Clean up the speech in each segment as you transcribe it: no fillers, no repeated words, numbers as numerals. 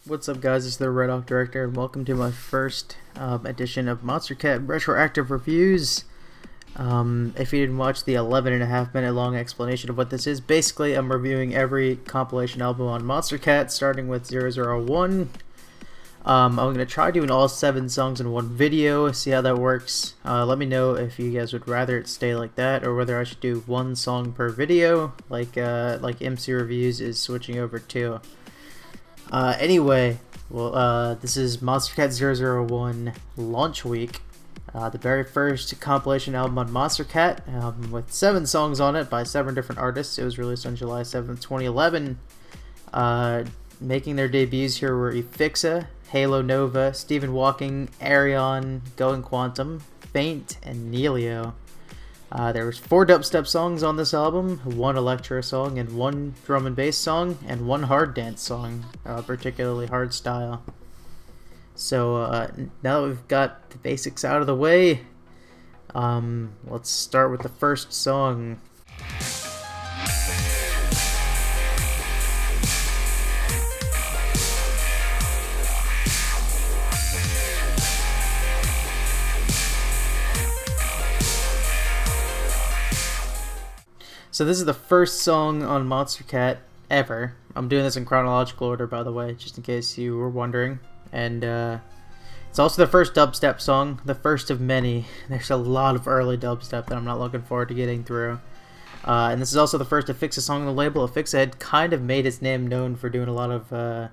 What's up, guys? It's the RHDirector, and welcome to my first edition of Monstercat Retroactive Reviews. If you didn't watch the 11.5-minute long explanation of what this is, basically I'm reviewing every compilation album on Monstercat, starting with 001. I'm going to try doing all 7 songs in one video, see how that works. Let me know if you guys would rather it stay like that, or whether I should do 1 song per video, like MC Reviews is switching over to. Anyway, this is Monstercat 001 launch week, the very first compilation album on Monstercat, with 7 songs on it by 7 different artists. It was released on July 7th, 2011. Making their debuts here were Ephixa, Halo Nova, Stephen Walking, Arion, Going Quantum, Feint, and Neilio. There was 4 dubstep songs on this album, 1 electro song, and 1 drum and bass song, and 1 hard dance song, particularly hard style. So now that we've got the basics out of the way, let's start with the first song. So this is the first song on Monstercat ever. I'm doing this in chronological order, by the way, just in case you were wondering. And it's also the first dubstep song, the first of many. There's a lot of early dubstep that I'm not looking forward to getting through. And this is also the first Ephixa song on the label. Ephixa had kind of made its name known for doing a lot of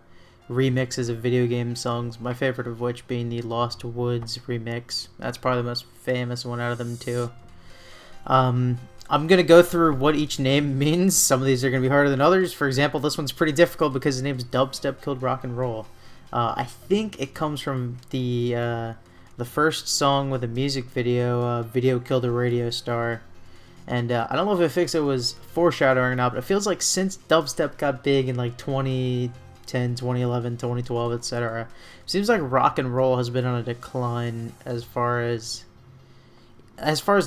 remixes of video game songs, my favorite of which being the Lost Woods remix. That's probably the most famous one out of them, too. I'm going to go through what each name means. Some of these are going to be harder than others. For example, this one's pretty difficult because the name's Dubstep Killed Rock and Roll. I think it comes from the first song with a music video, Video Killed a Radio Star. And I don't know if Ephixa was foreshadowing or not, but it feels like since dubstep got big in like 2010, 2011, 2012, etc., it seems like rock and roll has been on a decline as far as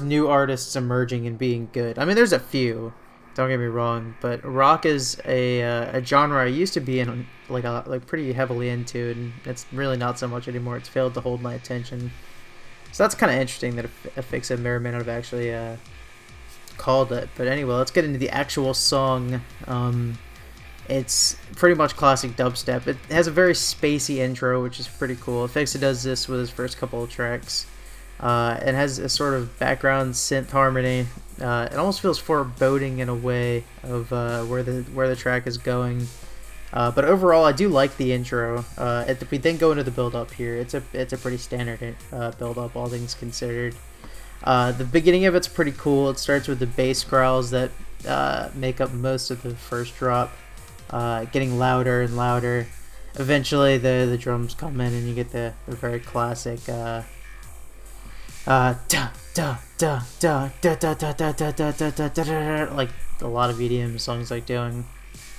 new artists emerging and being good. I mean, there's a few, don't get me wrong, but rock is a genre I used to be in, like pretty heavily into, and it's really not so much anymore. It's failed to hold my attention. So that's kind of interesting that Ephixa may or may not have actually called it. But anyway, let's get into the actual song. It's pretty much classic dubstep. It has a very spacey intro, which is pretty cool. Ephixa does this with his first couple of tracks. It has a sort of background synth harmony. It almost feels foreboding in a way of where the track is going. But overall, I do like the intro. If we then go into the build-up here, it's a pretty standard build-up, all things considered. The beginning of it's pretty cool. It starts with the bass growls that make up most of the first drop, getting louder and louder. Eventually, the drums come in, and you get the very classic. Da da da da da da da da da da da da da, like a lot of EDM songs like doing.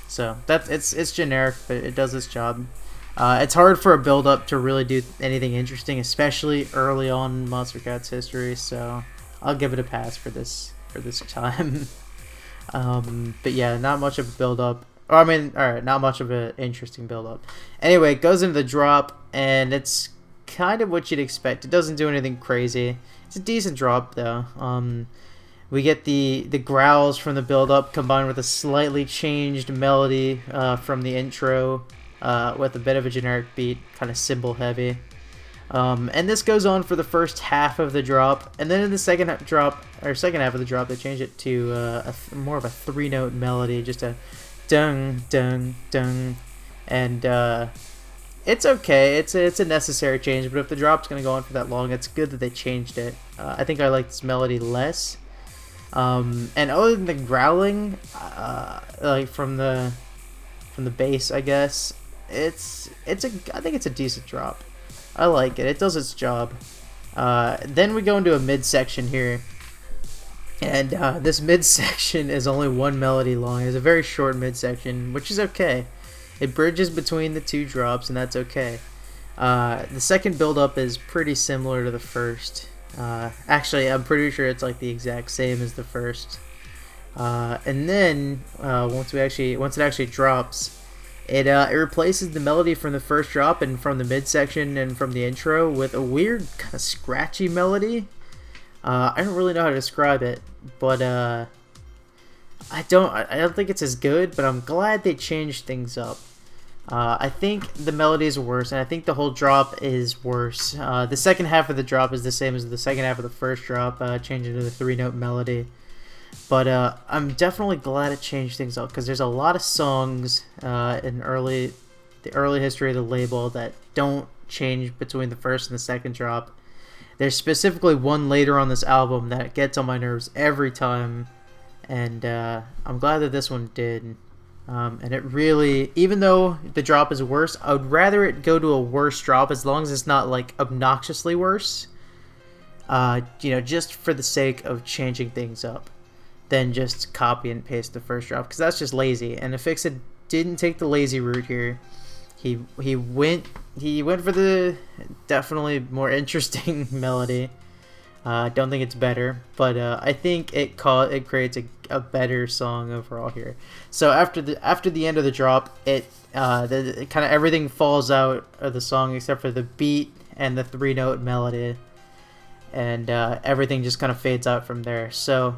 So it's generic, but it does its job. It's hard for a build up to really do anything interesting, especially early on in Monstercat's history. So I'll give it a pass for this time. But yeah, not much of a build up. Or, I mean, all right, not much of an interesting build up. Anyway, it goes into the drop, and it's kind of what you'd expect. It doesn't do anything crazy. It's a decent drop though. We get the growls from the build-up combined with a slightly changed melody from the intro, with a bit of a generic beat, kind of cymbal heavy. And this goes on for the first half of the drop, and then in the second half of the drop, they change it to more of a 3-note melody, just a dung dung dung, and it's okay. It's a necessary change, but if the drop's gonna go on for that long, it's good that they changed it. I think I like this melody less. And other than the growling, like from the bass, I guess I think it's a decent drop. I like it. It does its job. Then we go into a midsection here, and this midsection is only 1 melody long. It's a very short midsection, which is okay. It bridges between the 2 drops, and that's okay. The second build-up is pretty similar to the first. Actually, I'm pretty sure it's like the exact same as the first. And then once it actually drops, It replaces the melody from the first drop and from the midsection and from the intro with a weird kind of scratchy melody. I don't really know how to describe it, but I don't think it's as good, but I'm glad they changed things up. I think the melody is worse, and I think the whole drop is worse. The second half of the drop is the same as the second half of the first drop, changing to the 3-note melody. But I'm definitely glad it changed things up, because there's a lot of songs in the early history of the label that don't change between the first and the second drop. There's specifically one later on this album that gets on my nerves every time, and I'm glad that this one did. And it really, even though the drop is worse, I would rather it go to a worse drop as long as it's not like obnoxiously worse. Just for the sake of changing things up, than just copy and paste the first drop, because that's just lazy. And Ephixa didn't take the lazy route here. He went for the definitely more interesting melody. I don't think it's better, but I think it creates a better song overall here. So after the end of the drop, it kind of everything falls out of the song except for the beat and the 3-note melody, and everything just kind of fades out from there. So,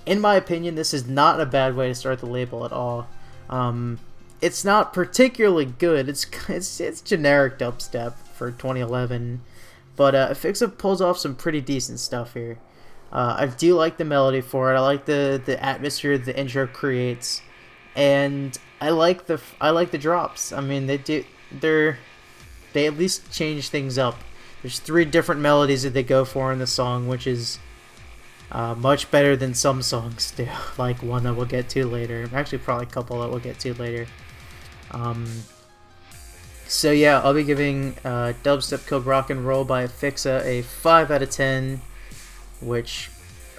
in my opinion, this is not a bad way to start the label at all. It's not particularly good. It's generic dubstep for 2011. But Ephixa pulls off some pretty decent stuff here. I do like the melody for it. I like the atmosphere the intro creates, and I like the drops. I mean, they at least change things up. There's 3 different melodies that they go for in the song, which is much better than some songs do. Like one that we'll get to later. Actually, probably a couple that we'll get to later. So yeah, I'll be giving Dubstep Killed Rock and Roll by Ephixa a 5 out of 10, which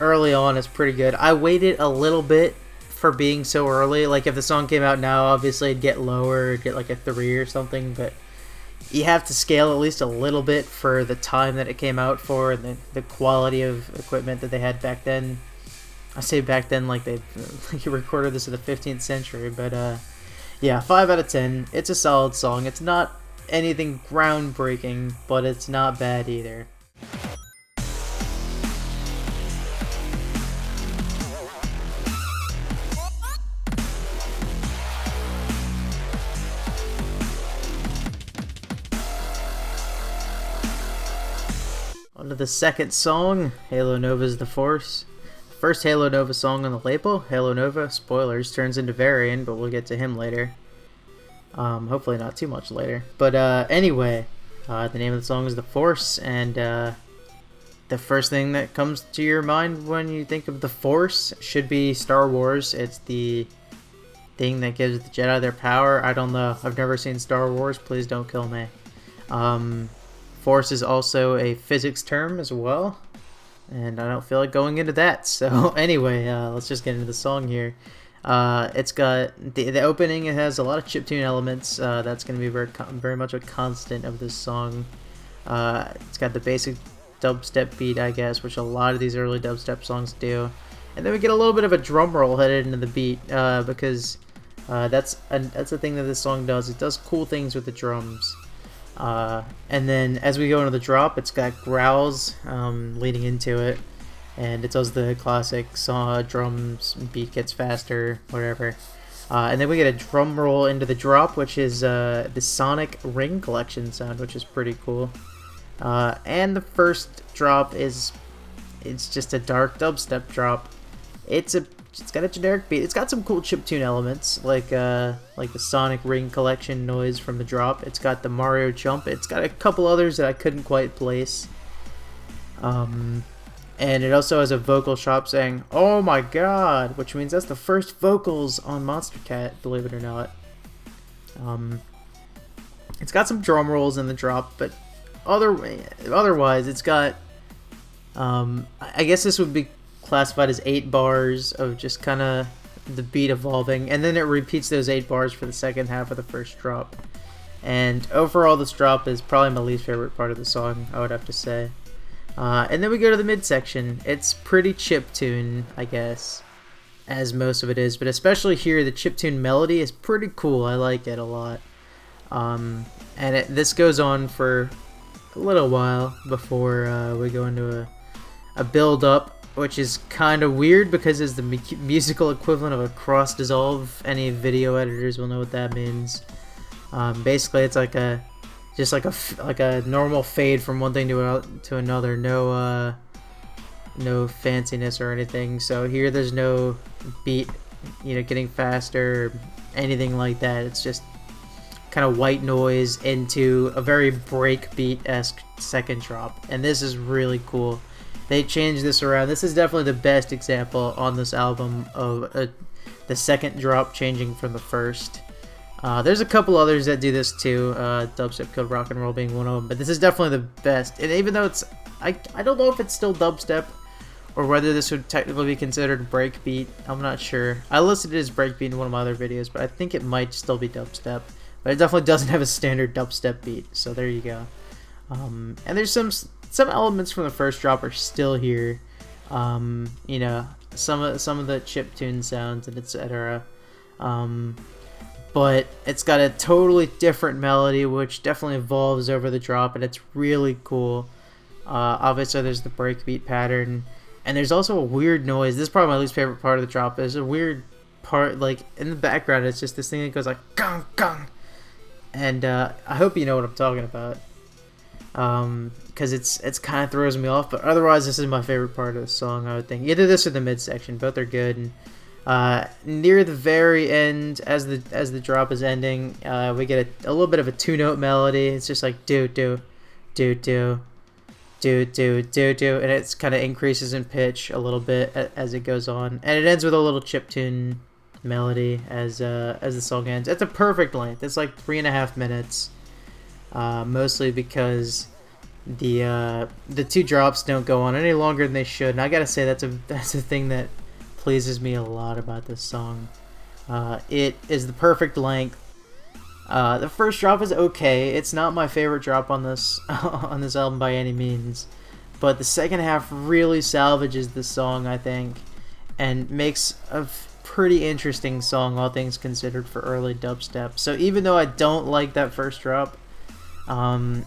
early on is pretty good. I waited a little bit for being so early. Like if the song came out now, obviously it'd get lower, it'd get like a 3 or something, but you have to scale at least a little bit for the time that it came out for and the quality of equipment that they had back then. I say back then like they recorded this in the 15th century, but yeah, 5 out of 10. It's a solid song. It's not anything groundbreaking, but it's not bad either. On to the second song, Halo Nova's The Force. First Halo Nova song on the label. Halo Nova, spoilers, turns into Varian, but we'll get to him later. Hopefully not too much later. But anyway, the name of the song is The Force, and the first thing that comes to your mind when you think of The Force should be Star Wars. It's the thing that gives the Jedi their power. I don't know. I've never seen Star Wars. Please don't kill me. Force is also a physics term as well, and I don't feel like going into that. So anyway, let's just get into the song here. It's got the opening. It has a lot of chiptune elements. That's going to be very much a constant of this song. It's got the basic dubstep beat, I guess, which a lot of these early dubstep songs do. And then we get a little bit of a drum roll headed into the beat, because that's a thing that this song does. It does cool things with the drums. And then as we go into the drop, it's got growls leading into it, and it does the classic drums, beat gets faster, whatever. And then we get a drum roll into the drop, which is the Sonic Ring Collection sound, which is pretty cool. And the first drop it's just a dark dubstep drop. It's got a generic beat. It's got some cool chiptune elements, like the Sonic Ring Collection noise from the drop. It's got the Mario jump. It's got a couple others that I couldn't quite place. And it also has a vocal shop saying, "Oh my god," which means that's the first vocals on Monstercat, believe it or not. It's got some drum rolls in the drop, but otherwise it's got, I guess this would be classified as 8 bars of just kind of the beat evolving, and then it repeats those 8 bars for the second half of the first drop. And overall, this drop is probably my least favorite part of the song, I would have to say. And then we go to the midsection. It's pretty chiptune, I guess. as most of it is, but especially here, the chiptune melody is pretty cool. I like it a lot. And this goes on for a little while before we go into a build-up, which is kind of weird because it's the musical equivalent of a cross dissolve. Any video editors will know what that means. Basically, it's like a normal fade from one thing to another. No fanciness or anything. So here, there's no beat, getting faster or anything like that. It's just kind of white noise into a very breakbeat-esque second drop, and this is really cool. They changed this around. This is definitely the best example on this album of the second drop changing from the first. There's a couple others that do this too, Dubstep Killed Rock and Roll being one of them, but this is definitely the best. And even though it's, I don't know if it's still dubstep or whether this would technically be considered breakbeat. I'm not sure. I listed it as breakbeat in one of my other videos, but I think it might still be dubstep. But it definitely doesn't have a standard dubstep beat, so there you go. And there's some elements from the first drop are still here. Some of the chiptune sounds and etc. But it's got a totally different melody, which definitely evolves over the drop, and it's really cool. Obviously, there's the breakbeat pattern, and there's also a weird noise. This is probably my least favorite part of the drop. There's a weird part, like in the background. It's just this thing that goes like gong gong, and I hope you know what I'm talking about, because it's kind of throws me off. But otherwise, this is my favorite part of the song. I would think either this or the midsection. Both are good. And near the very end, as the drop is ending, we get a little bit of a two-note melody. It's just like do do do do do do do do, and it's kind of increases in pitch a little bit as it goes on, and it ends with a little chiptune melody as the song ends. It's a perfect length. It's like 3.5 minutes, mostly because the two drops don't go on any longer than they should. And I gotta say that's a thing that pleases me a lot about this song. It is the perfect length. The first drop is okay. It's not my favorite drop on this on this album by any means, but the second half really salvages the song, I think, and makes a pretty interesting song, all things considered, for early dubstep. So even though I don't like that first drop, the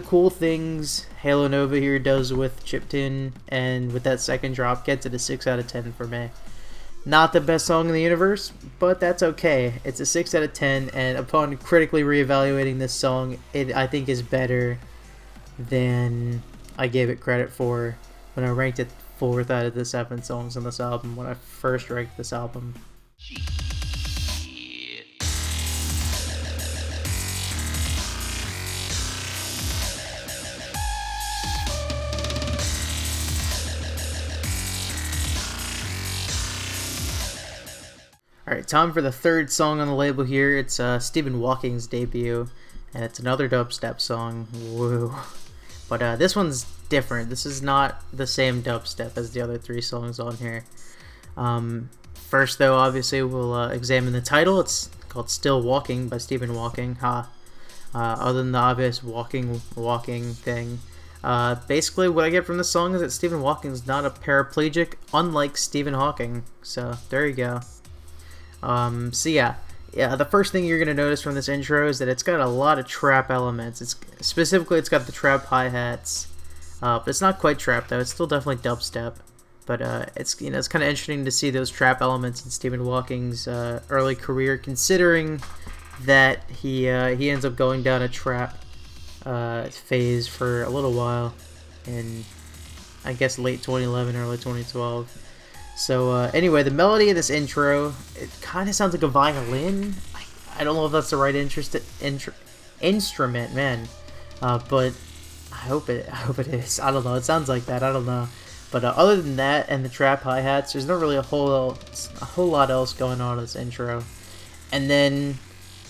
cool things Halo Nova here does with chiptune and with that second drop gets it a 6 out of 10 for me. Not the best song in the universe, but that's okay. It's a 6 out of 10, and upon critically reevaluating this song, it I think is better than I gave it credit for when I ranked it 4th out of the 7 songs on this album when I first ranked this album. Alright, time for the third song on the label here. It's Stephen Walking's debut, and it's another dubstep song. Woo. But this one's different. This is not the same dubstep as the other 3 songs on here. First, though, obviously, we'll examine the title. It's called Still Walking by Stephen Walking. Other than the obvious walking thing. Basically, what I get from this song is that Stephen Walking's not a paraplegic, unlike Stephen Hawking. So, there you go. The first thing you're going to notice from this intro is that it's got a lot of trap elements. It's got the trap hi-hats, but it's not quite trap though. It's still definitely dubstep, but it's kind of interesting to see those trap elements in Stephen Walking's early career, considering that he ends up going down a trap phase for a little while in, I guess, late 2011, early 2012. So anyway, the melody of this intro, it kind of sounds like a violin. I don't know if that's the right instrument, man. But I hope it is. I don't know. It sounds like that. I don't know. But other than that and the trap hi-hats, there's not really a whole lot else going on in this intro. And then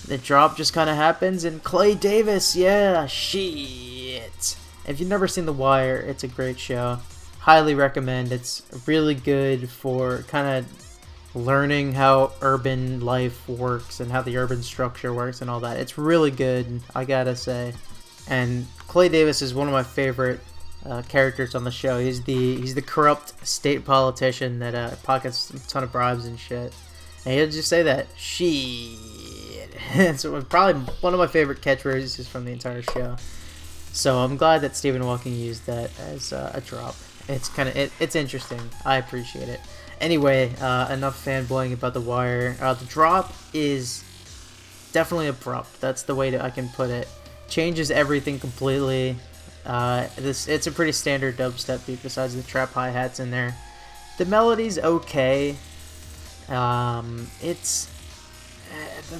the drop just kind of happens, and Clay Davis, yeah, shit. If you've never seen The Wire, it's a great show. Highly recommend. It's really good for kind of learning how urban life works and how the urban structure works and all that. It's really good, I gotta say. And Clay Davis is one of my favorite characters on the show. He's the corrupt state politician that pockets a ton of bribes and shit. And he'll just say that shit. So it was probably one of my favorite catchphrases from the entire show. So I'm glad that Stephen Hawking used that as a drop. It's it's interesting. I appreciate it. Anyway, enough fanboying about The Wire. The drop is definitely abrupt. That's the way I can put it. Changes everything completely. It's a pretty standard dubstep beat besides the trap hi-hats in there. The melody's okay. It's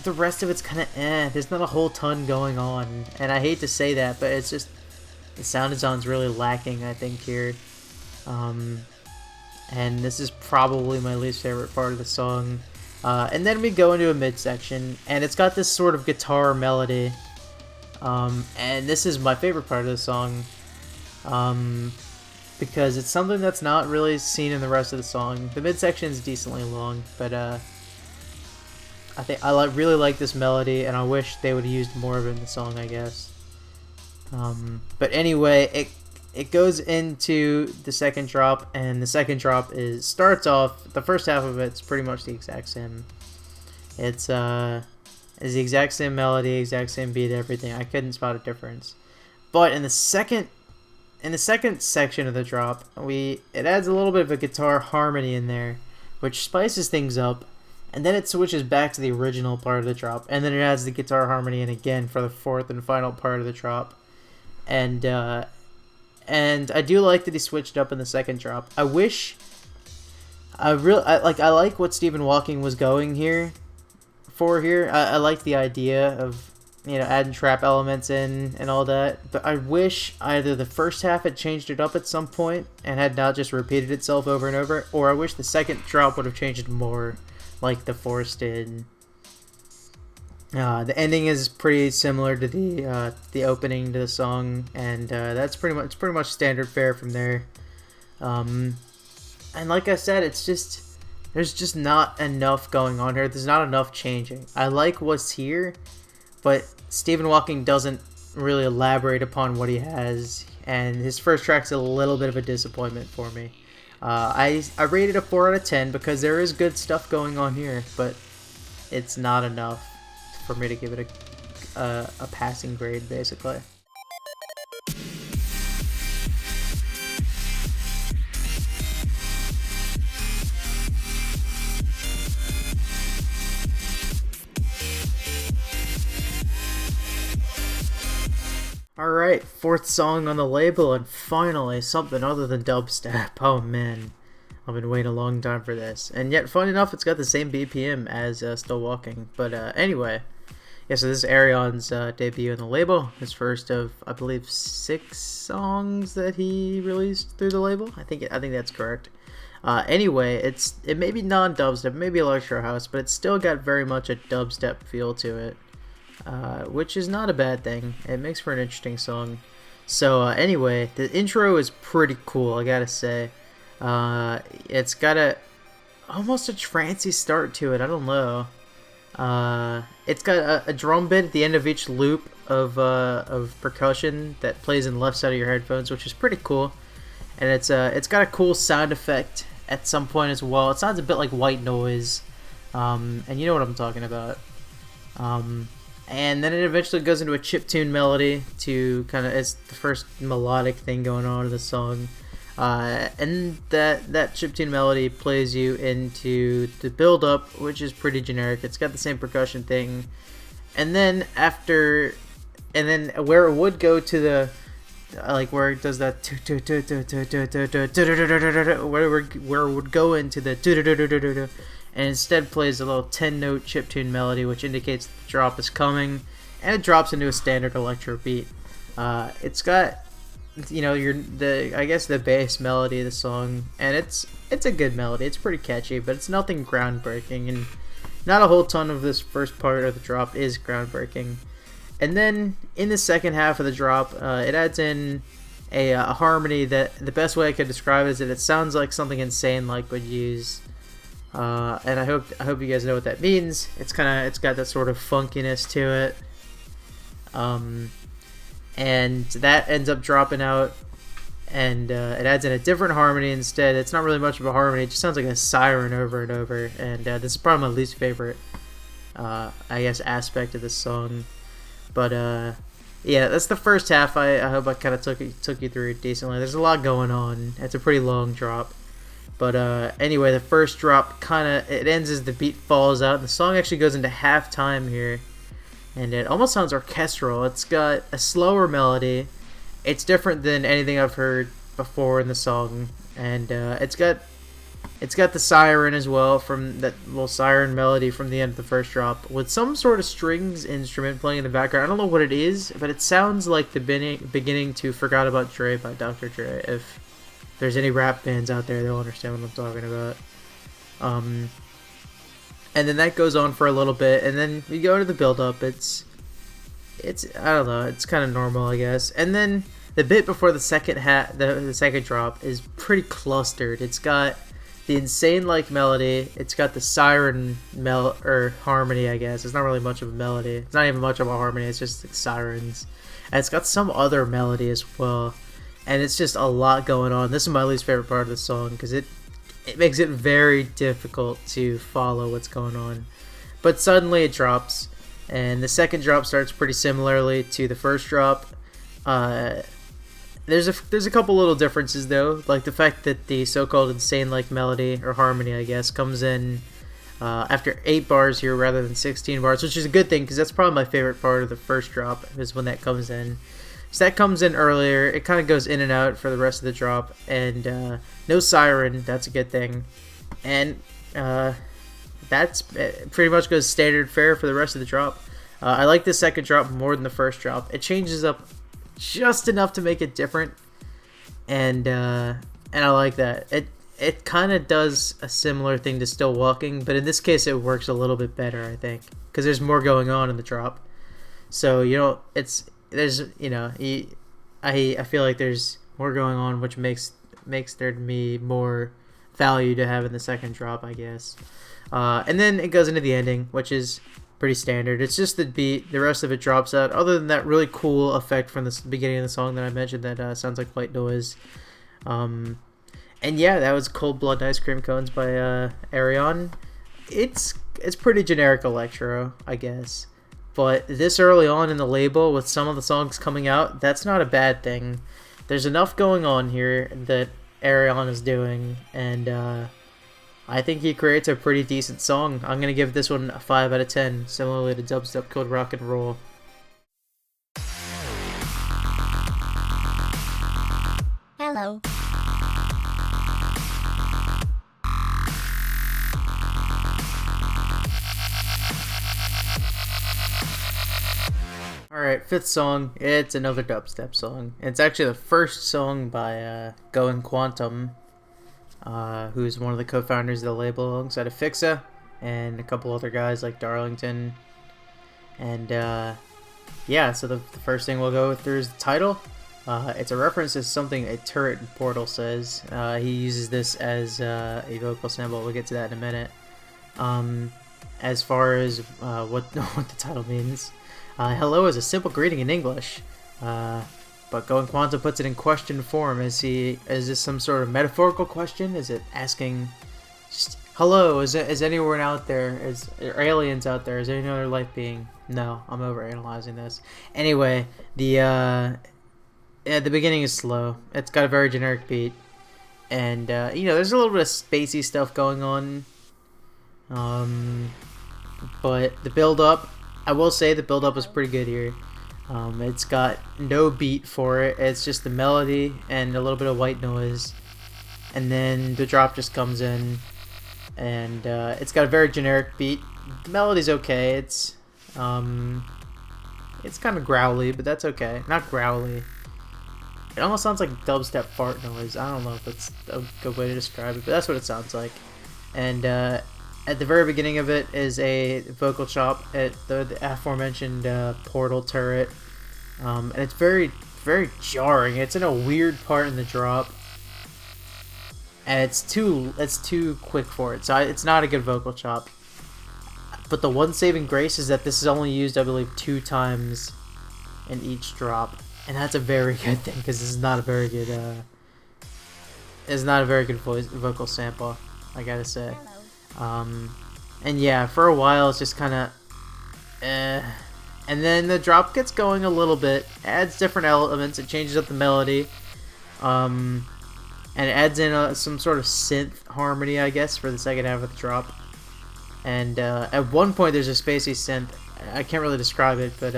the rest of it's kind of there's not a whole ton going on, and I hate to say that, but it's just the sound design's really lacking, I think, here. And this is probably my least favorite part of the song. And then we go into a midsection, and it's got this sort of guitar melody. And this is my favorite part of the song, because it's something that's not really seen in the rest of the song. The midsection is decently long, but I think I really like this melody, and I wish they would have used more of it in the song, I guess. But anyway, it goes into the second drop, and the second drop starts off, the first half of it's pretty much the exact same. It's the exact same melody, exact same beat, everything. I couldn't spot a difference. But in the second section of the drop, it adds a little bit of a guitar harmony in there, which spices things up, and then it switches back to the original part of the drop, and then it adds the guitar harmony in again for the fourth and final part of the drop. And I do like that he switched up in the second drop. I like what Stephen Hawking was going for here. I like the idea of, adding trap elements in and all that, but I wish either the first half had changed it up at some point and had not just repeated itself over and over, or I wish the second drop would have changed it more like the Force did. The ending is pretty similar to the opening to the song, and that's pretty much standard fare from there. And like I said, there's just not enough going on here. There's not enough changing. I like what's here, but Stephen Hawking doesn't really elaborate upon what he has, and his first track's a little bit of a disappointment for me. I rated a 4 out of 10 because there is good stuff going on here, but it's not enough for me to give it a passing grade, basically. Alright, fourth song on the label, and finally something other than dubstep. Oh man, I've been waiting a long time for this. And yet, fun enough, it's got the same BPM as Still Walking. But anyway, yeah, so this is Arion's debut on the label. His first of, I believe, 6 songs that he released through the label. I think that's correct. Anyway, it may be non-dubstep, maybe electro house, but it's still got very much a dubstep feel to it. Which is not a bad thing. It makes for an interesting song. So anyway, the intro is pretty cool, I gotta say. It's got almost a trancey start to it. I don't know. It's got a drum bit at the end of each loop of percussion that plays in the left side of your headphones, which is pretty cool. And it's got a cool sound effect at some point as well. It sounds a bit like white noise, and you know what I'm talking about. And then it eventually goes into a chiptune melody to it's the first melodic thing going on in the song. And that chiptune melody plays you into the build-up, which is pretty generic. It's got the same percussion thing. And then where it would go to the, where it does that, where it would go into the, and instead plays a little 10-note chiptune melody, which indicates the drop is coming, and it drops into a standard electro beat. It's got, I guess the bass melody of the song, and it's a good melody. It's pretty catchy, but it's nothing groundbreaking, and not a whole ton of this first part of the drop is groundbreaking. And then in the second half of the drop, it adds in a harmony that the best way I could describe it is that it sounds like something Insane Like would use. And I hope you guys know what that means. It's got that sort of funkiness to it. And that ends up dropping out and it adds in a different harmony instead. It's not really much of a harmony, it just sounds like a siren over and over, and this is probably my least favorite I guess aspect of this song. But yeah, that's the first half. I hope I kind of took you through it decently. There's a lot going on. It's a pretty long drop. But anyway, the first drop it ends as the beat falls out, and the song actually goes into halftime here, and it almost sounds orchestral. It's got a slower melody. It's different than anything I've heard before in the song, and it's got the siren as well, from that little siren melody from the end of the first drop, with some sort of strings instrument playing in the background. I don't know what it is, but it sounds like the beginning to Forgot About Dre by Dr. Dre. If there's any rap fans out there, they'll understand what I'm talking about. And then that goes on for a little bit, and then we go to the build-up. It's I don't know, it's kind of normal, I guess. And then the bit before the second the second drop is pretty clustered. It's got the insane like melody. It's got the siren harmony, I guess. It's not really much of a melody. It's not even much of a harmony. It's just like sirens. And it's got some other melody as well. And it's just a lot going on. This is my least favorite part of the song because it makes it very difficult to follow what's going on. But suddenly it drops, and the second drop starts pretty similarly to the first drop. There's a couple little differences though, like the fact that the so-called insane like melody or harmony, I guess, comes in after 8 bars here rather than 16 bars, which is a good thing because that's probably my favorite part of the first drop is when that comes in. So that comes in earlier. It kind of goes in and out for the rest of the drop, and no siren. That's a good thing, and that's pretty much goes standard fare for the rest of the drop. I like the second drop more than the first drop. It changes up just enough to make it different, and I like that. It kind of does a similar thing to Still Walking, but in this case it works a little bit better, I think, because there's more going on in the drop. So I feel like there's more going on, which makes there to be more value to have in the second drop, I guess. And then it goes into the ending, which is pretty standard. It's just the beat. The rest of it drops out. Other than that really cool effect from the beginning of the song that I mentioned that sounds like white noise. And yeah, that was Cold Blood Ice Cream Cones by Arion. It's pretty generic electro, I guess. But this early on in the label, with some of the songs coming out, that's not a bad thing. There's enough going on here that Arion is doing, and I think he creates a pretty decent song. I'm going to give this one a 5 out of 10, similarly to Dubstep Code Rock and Roll. Hello. Alright, fifth song. It's another dubstep song. It's actually the first song by Going Quantum, who's one of the co-founders of the label alongside Ephixa and a couple other guys like Darlington. And yeah, so the first thing we'll go through is the title. It's a reference to something a turret in Portal says. He uses this as a vocal sample. We'll get to that in a minute. As far as what the title means. Hello is a simple greeting in English, but Going Quantum puts it in question form. Is this some sort of metaphorical question? Is it asking, just, hello, is anyone out there? Are aliens out there? Is there any other life being? No, I'm overanalyzing this. Anyway, the beginning is slow. It's got a very generic beat, and there's a little bit of spacey stuff going on. But the build-up, I will say the build-up is pretty good here. It's got no beat for it. It's just the melody and a little bit of white noise. And then the drop just comes in. And it's got a very generic beat. The melody's okay. It's kind of growly, but that's okay. Not growly. It almost sounds like dubstep fart noise. I don't know if that's a good way to describe it, but that's what it sounds like. And at the very beginning of it is a vocal chop at the aforementioned portal turret, and it's very, very jarring. It's in a weird part in the drop, and it's too quick for it. So it's not a good vocal chop. But the one saving grace is that this is only used, I believe, 2 times in each drop, and that's a very good thing because this is not a very good is not a very good vocal sample, I gotta say. Hello. And yeah, for a while it's just kind of, and then the drop gets going a little bit, adds different elements, it changes up the melody, and it adds in some sort of synth harmony, I guess, for the second half of the drop. And at one point there's a spacey synth. I can't really describe it, but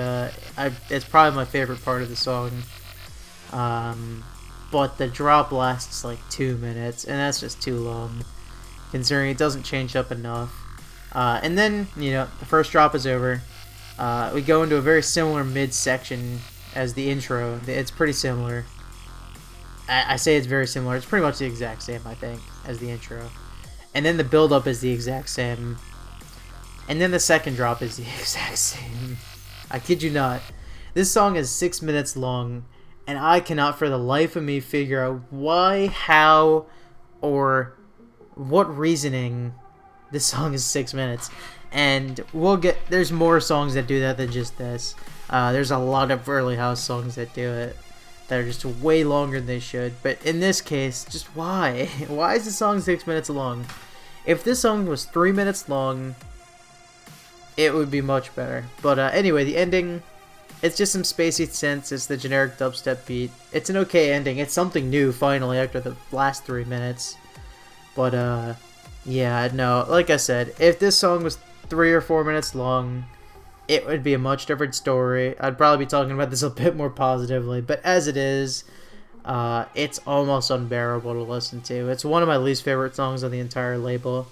it's probably my favorite part of the song. But the drop lasts like 2 minutes, and that's just too long, considering it doesn't change up enough. And then, the first drop is over. We go into a very similar mid-section as the intro. It's pretty similar. I say it's very similar. It's pretty much the exact same, I think, as the intro. And then the build-up is the exact same. And then the second drop is the exact same. I kid you not. This song is 6 minutes long, and I cannot for the life of me figure out why, how, or what reasoning this song is 6 minutes. And there's more songs that do that than just this. There's a lot of early house songs that do it that are just way longer than they should. But in this case, just why? Why is the song 6 minutes long? If this song was 3 minutes long, it would be much better. But anyway, the ending, it's just some spacey synths. It's the generic dubstep beat. It's an okay ending. It's something new, finally, after the last 3 minutes. But, yeah, no, like I said, if this song was 3 or 4 minutes long, it would be a much different story. I'd probably be talking about this a bit more positively. But as it is, it's almost unbearable to listen to. It's one of my least favorite songs on the entire label.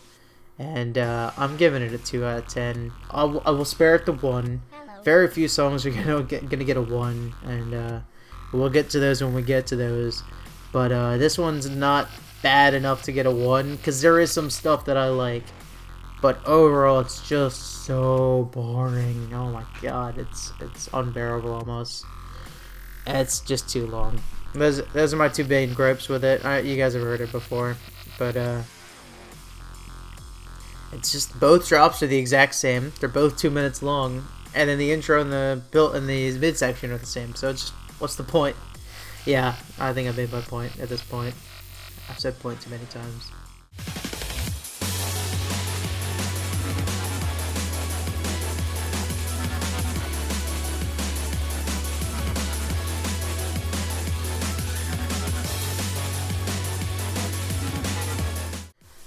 And I'm giving it a 2 out of 10. I will spare it the 1. Hello. Very few songs are gonna get a 1, and we'll get to those when we get to those. But this one's not bad enough to get a 1, because there is some stuff that I like. But overall, it's just so boring. Oh my god, it's unbearable almost. It's just too long. Those are my 2 main gripes with it. You guys have heard it before, but it's just both drops are the exact same. They're both 2 minutes long, and then the intro and the midsection are the same. So it's just, what's the point? Yeah, I think I made my point at this point. I've said point too many times.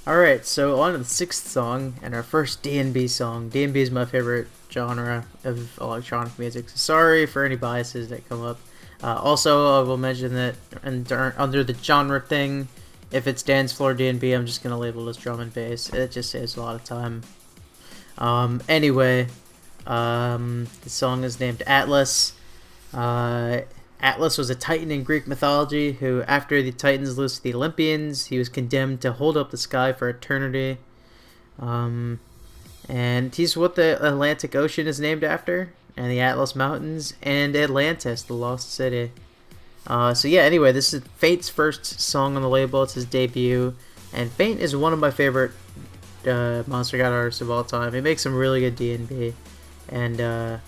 Alright, so on to the 6th song, and our first D&B song. D&B is my favorite genre of electronic music. Sorry for any biases that come up. Also, I will mention that under the genre thing, if it's dance floor D&B, I'm just going to label it as drum and bass. It just saves a lot of time. Anyway, the song is named Atlas. Atlas was a titan in Greek mythology who, after the Titans loosed the Olympians, he was condemned to hold up the sky for eternity. And he's what the Atlantic Ocean is named after, and the Atlas Mountains, and Atlantis, the lost city. So yeah, anyway, this is Feint's first song on the label. It's his debut, and Feint is one of my favorite Monstercat artists of all time. He makes some really good D&B, and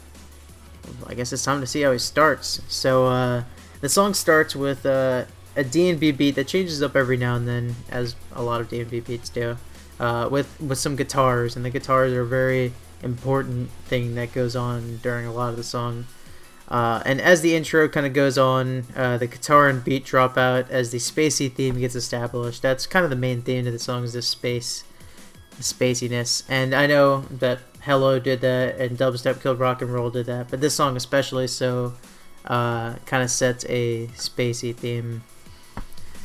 I guess it's time to see how he starts. So the song starts with a D&B beat that changes up every now and then, as a lot of D&B beats do, with some guitars, and the guitars are a very important thing that goes on during a lot of the song. And as the intro kind of goes on, the guitar and beat drop out as the spacey theme gets established. That's kind of the main theme of the song, is this space, the spaciness. And I know that Hello did that, and Dubstep Killed Rock and Roll did that, but this song especially so kind of sets a spacey theme.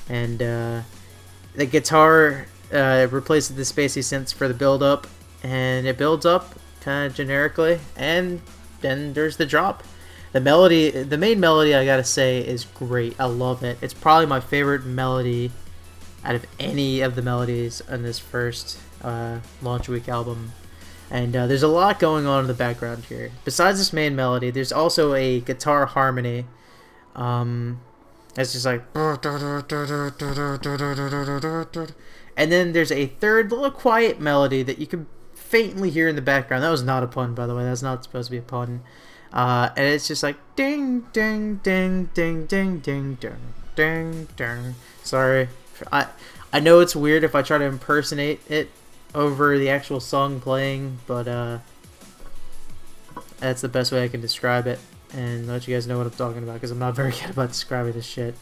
And the guitar replaces the spacey synths for the build-up, and it builds up kind of generically, and then there's the drop. The melody, the main melody, I gotta say, is great. I love it. It's probably my favorite melody out of any of the melodies on this first launch week album. And there's a lot going on in the background here. Besides this main melody, there's also a guitar harmony. It's just like, and then there's a third little quiet melody that you can faintly hear in the background. That was not a pun, by the way. That's not supposed to be a pun. And it's just like ding, ding, ding, ding, ding, ding, ding, ding, ding. Sorry I know it's weird if I try to impersonate it over the actual song playing, but that's the best way I can describe it and let you guys know what I'm talking about, because I'm not very good about describing this shit.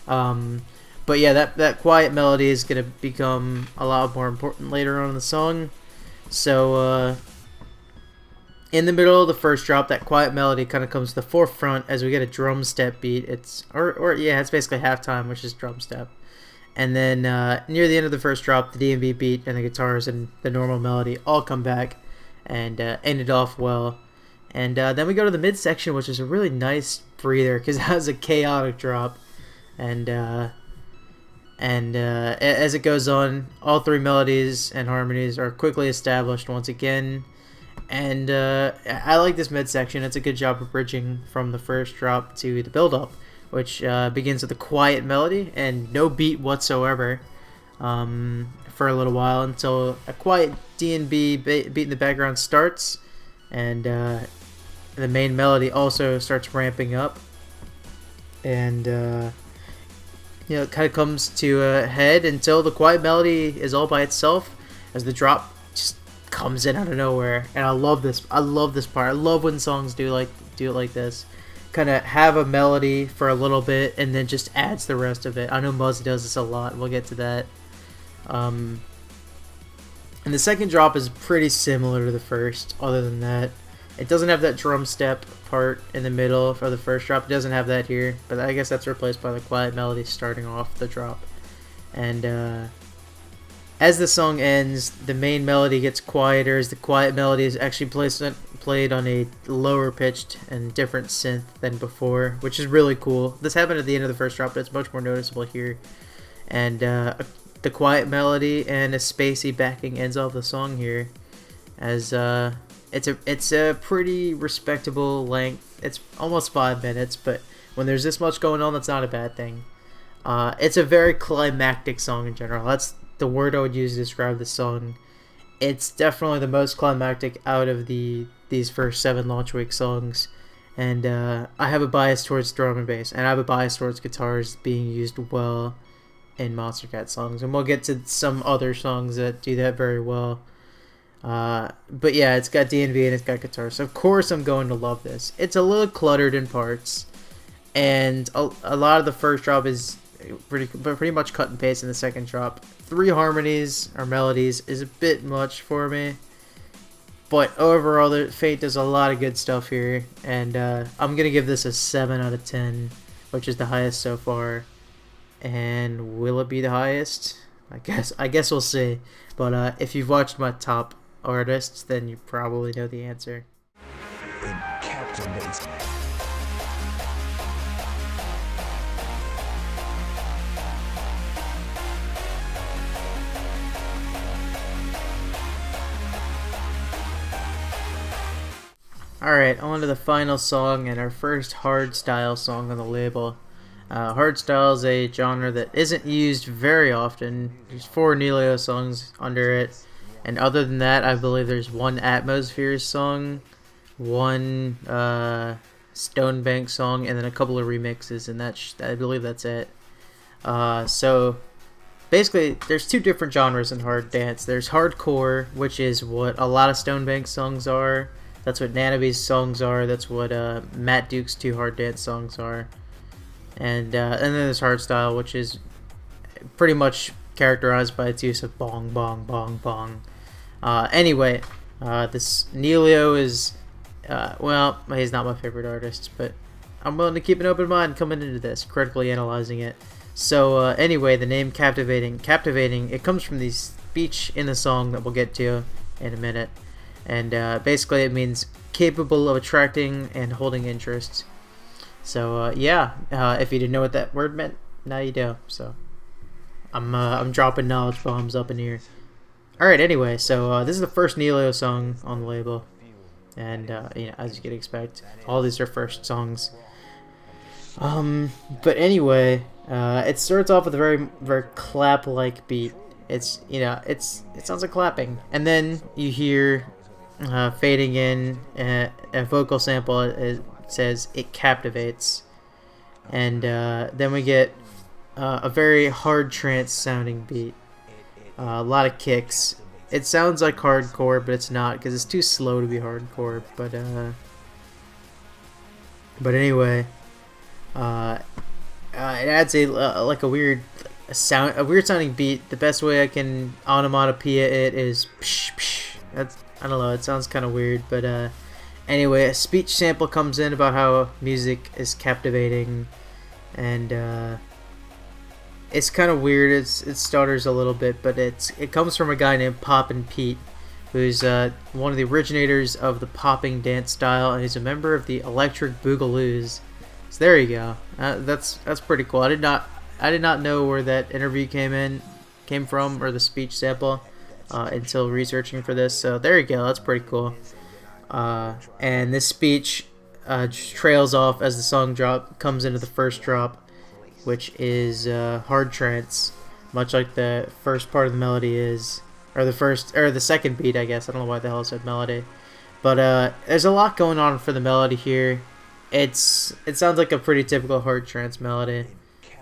But yeah, that quiet melody is gonna become a lot more important later on in the song. So in the middle of the first drop, that quiet melody kind of comes to the forefront as we get a drum step beat. It's basically halftime, which is drum step. And then near the end of the first drop, the D&B beat and the guitars and the normal melody all come back and end it off well. And then we go to the midsection, which is a really nice breather because it has a chaotic drop. And as it goes on, all three melodies and harmonies are quickly established once again. And I like this midsection. It's a good job of bridging from the first drop to the build-up, which begins with a quiet melody and no beat whatsoever for a little while until a quiet D&B beat in the background starts, and the main melody also starts ramping up, and it kind of comes to a head until the quiet melody is all by itself as the drop just comes in out of nowhere. And I love this part. I love when songs do it like this. Kind of have a melody for a little bit and then just adds the rest of it. I know Muzz does this a lot. We'll get to that. And the second drop is pretty similar to the first, other than that. It doesn't have that drum step part in the middle for the first drop. It doesn't have that here, but I guess that's replaced by the quiet melody starting off the drop. And as the song ends, the main melody gets quieter as the quiet melody is actually played on a lower pitched and different synth than before, which is really cool. This happened at the end of the first drop, but it's much more noticeable here. And the quiet melody and a spacey backing ends off the song here, as it's a pretty respectable length. It's almost 5 minutes, but when there's this much going on, that's not a bad thing. It's a very climactic song in general. That's the word I would use to describe the song. It's definitely the most climactic out of these first 7 launch week songs, and I have a bias towards drum and bass, and I have a bias towards guitars being used well in Monstercat songs, and we'll get to some other songs that do that very well. But yeah, it's got D&B and it's got guitar, so of course I'm going to love this. It's a little cluttered in parts, and a lot of the first drop is pretty much cut and paste in the second drop. 3 harmonies or melodies is a bit much for me, but overall the Feint does a lot of good stuff here, and I'm gonna give this a 7 out of 10, which is the highest so far. And will it be the highest? I guess we'll see. But if you've watched my top artists, then you probably know the answer. It captivates. Alright, on to the final song and our first hardstyle song on the label. Hardstyle is a genre that isn't used very often. There's 4 Neilio songs under it, and other than that, I believe there's 1 Atmospheres song, 1 Stonebank song, and then a couple of remixes, and I believe that's it. So basically, there's 2 different genres in hard dance. There's hardcore, which is what a lot of Stonebank songs are. That's what Nanabe's songs are. That's what Matt Duke's 2 hard dance songs are. And then there's hardstyle, which is pretty much characterized by its use of bong, bong, bong, bong. Anyway, this Neilio is, well, he's not my favorite artist, but I'm willing to keep an open mind coming into this, critically analyzing it. So anyway, the name Captivating, it comes from the speech in the song that we'll get to in a minute. And basically it means capable of attracting and holding interest. So yeah, if you didn't know what that word meant, now you do. So I'm dropping knowledge bombs up in here. Alright, anyway, so this is the first Neilio song on the label, and as you could expect, all these are first songs. But anyway, it starts off with a very, very clap-like beat. It sounds like clapping, and then you hear fading in a vocal sample. It says it captivates, and then we get a very hard trance sounding beat. A lot of kicks. It sounds like hardcore, but it's not because it's too slow to be hardcore. But anyway, it adds like a weird weird sounding beat. The best way I can onomatopoeia it is psh, psh. That's, I don't know. It sounds kind of weird, but anyway, a speech sample comes in about how music is captivating, and it's kind of weird. It stutters a little bit, but it comes from a guy named Poppin' Pete, who's one of the originators of the popping dance style, and he's a member of the Electric Boogaloos. So there you go. That's pretty cool. I did not know where that interview came from, or the speech sample, until researching for this. So there you go. That's pretty cool. And this speech trails off as the song comes into the first drop, which is hard trance, much like the first part of the melody is, or the second beat, I guess. I don't know why the hell I said melody, but there's a lot going on for the melody here. It sounds like a pretty typical hard trance melody,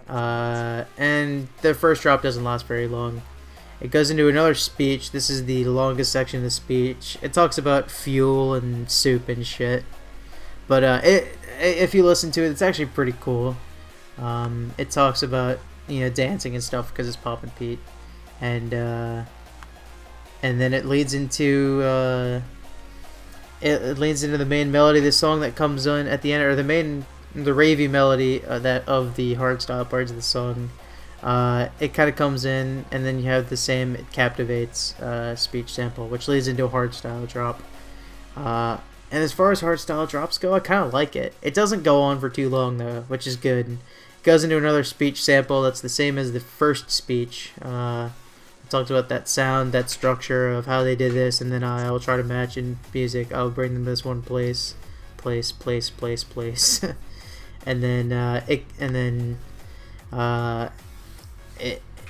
and the first drop doesn't last very long. It goes into another speech. This is the longest section of the speech. It talks about fuel and soup and shit, but if you listen to it, it's actually pretty cool. It talks about, dancing and stuff because it's Poppin' Pete, and then it leads into the main melody of the song that comes on at the end, or the ravey melody of the hardstyle parts of the song. It kind of comes in, and then you have the same "It Captivates" speech sample, which leads into a hardstyle drop. And as far as hardstyle drops go, I kind of like it. It doesn't go on for too long though, which is good. It goes into another speech sample that's the same as the first speech. It talks about that sound, that structure of how they did this, and then I will try to match in music. I'll bring them this one place, and then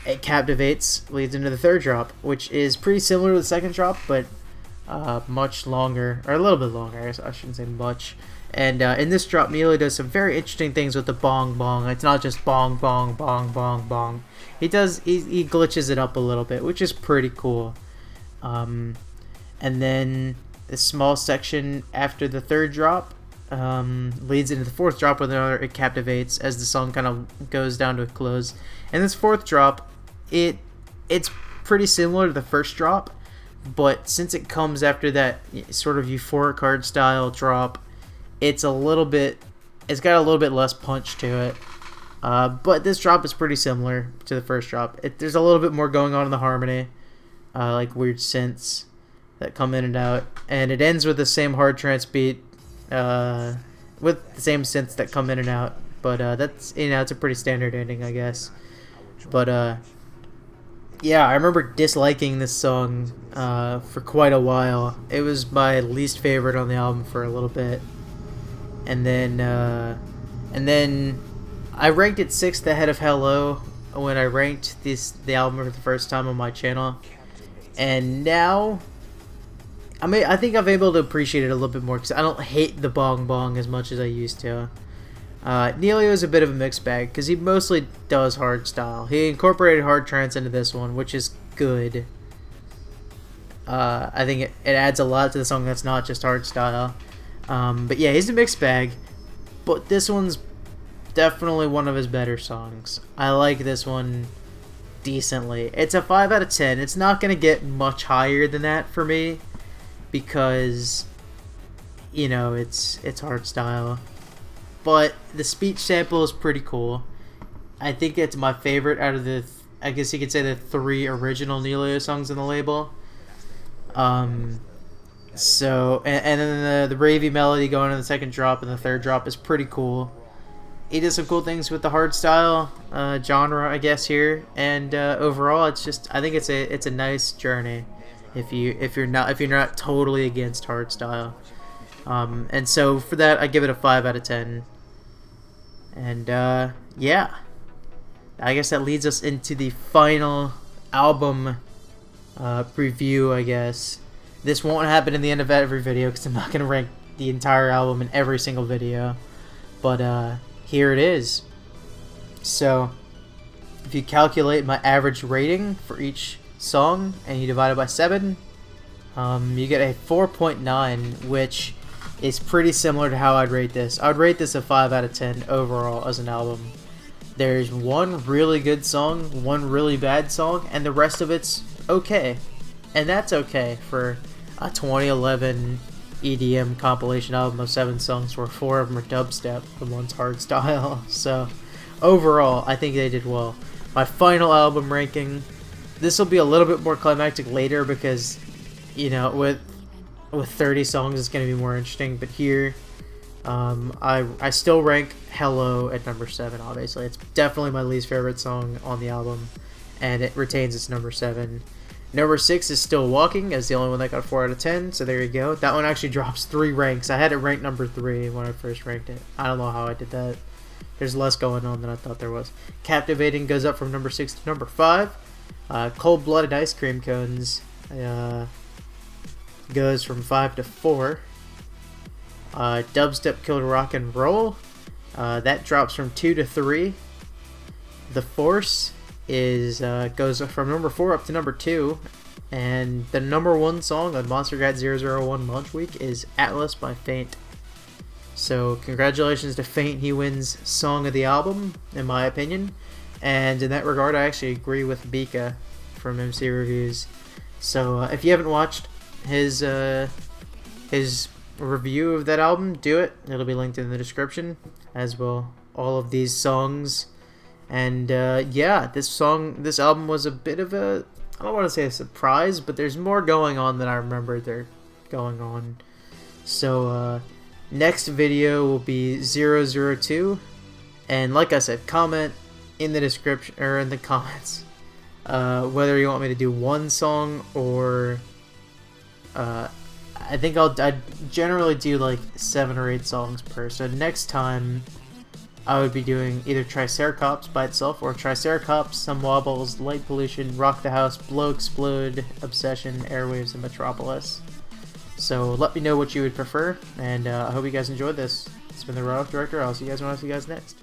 it captivates, leads into the third drop, which is pretty similar to the second drop, but much longer, or a little bit longer. I shouldn't say much. And in this drop, Neilio does some very interesting things with the bong bong. It's not just bong bong bong bong bong. He glitches it up a little bit, which is pretty cool. And then the small section after the third drop leads into the fourth drop with another "It Captivates" as the song kind of goes down to a close. And this fourth drop, it's pretty similar to the first drop, but since it comes after that sort of euphoric hard style drop, it's got a little bit less punch to it. But this drop is pretty similar to the first drop. There's a little bit more going on in the harmony, like weird synths that come in and out, and it ends with the same hard trance beat, with the same synths that come in and out. But that's, it's a pretty standard ending, I guess. But yeah, I remember disliking this song for quite a while. It was my least favorite on the album for a little bit, and then I ranked it 6th ahead of Hello when I ranked the album for the first time on my channel, and now I think I'm able to appreciate it a little bit more because I don't hate the bong bong as much as I used to. Neilio is a bit of a mixed bag because he mostly does hard style. He incorporated hard trance into this one, which is good. I think it adds a lot to the song that's not just hard style. But yeah, he's a mixed bag. But this one's definitely one of his better songs. I like this one decently. It's a 5 out of 10. It's not going to get much higher than that for me because, it's hard style. But the speech sample is pretty cool. I think it's my favorite out of I guess you could say the 3 original Neilio songs on the label. So, and then the ravey melody going in the second drop and the third drop is pretty cool. He did some cool things with the hardstyle genre, I guess, here, and overall, I think it's a nice journey if you're not totally against hardstyle. And so for that, I give it a 5 out of 10. And yeah, I guess that leads us into the final album review, I guess. This won't happen in the end of every video because I'm not going to rank the entire album in every single video. But here it is. So, if you calculate my average rating for each song and you divide it by 7, you get a 4.9, which is pretty similar to how I'd rate this. I'd rate this a 5 out of 10 overall as an album. There's one really good song, one really bad song, and the rest of it's okay. And that's okay for a 2011 EDM compilation album of 7 songs where 4 of them are dubstep and one's hardstyle. So overall, I think they did well. My final album ranking, this will be a little bit more climactic later because, you know, with 30 songs it's going to be more interesting, but here I still rank Hello at number 7. Obviously it's definitely my least favorite song on the album, and it retains its number 7. Number 6 is Still Walking, as the only one that got a 4 out of 10, so there you go. That one actually drops 3 ranks. I had it ranked number 3 when I first ranked it. I don't know how I did that. There's less going on than I thought there was. Captivating goes up from number 6 to number 5. Cold-Blooded Ice Cream Cones goes from 5 to 4. Dubstep Killed Rock and Roll, that drops from 2 to 3. The Force goes from number 4 up to number 2, and the number 1 song on Monstercat 001 launch week is Atlas by Feint. So congratulations to Feint, he wins Song of the Album, in my opinion, and in that regard I actually agree with Bika from MC Reviews. So if you haven't watched his review of that album, do it. It'll be linked in the description, as will all of these songs. And yeah, this album was a bit of a, I don't want to say a surprise, but there's more going on than I remember there going on. So next video will be 002, and like I said, comment in the description or in the comments whether you want me to do one song or I think I'd generally do like 7 or 8 songs per. So next time I would be doing either Triceratops by itself or Triceratops, Some Wobbles, Light Pollution, Rock the House, Blow Explode, Obsession, Airwaves, and Metropolis. So let me know what you would prefer, and I hope you guys enjoyed this. It's been the RHDirector. I'll see you guys when I see you guys next.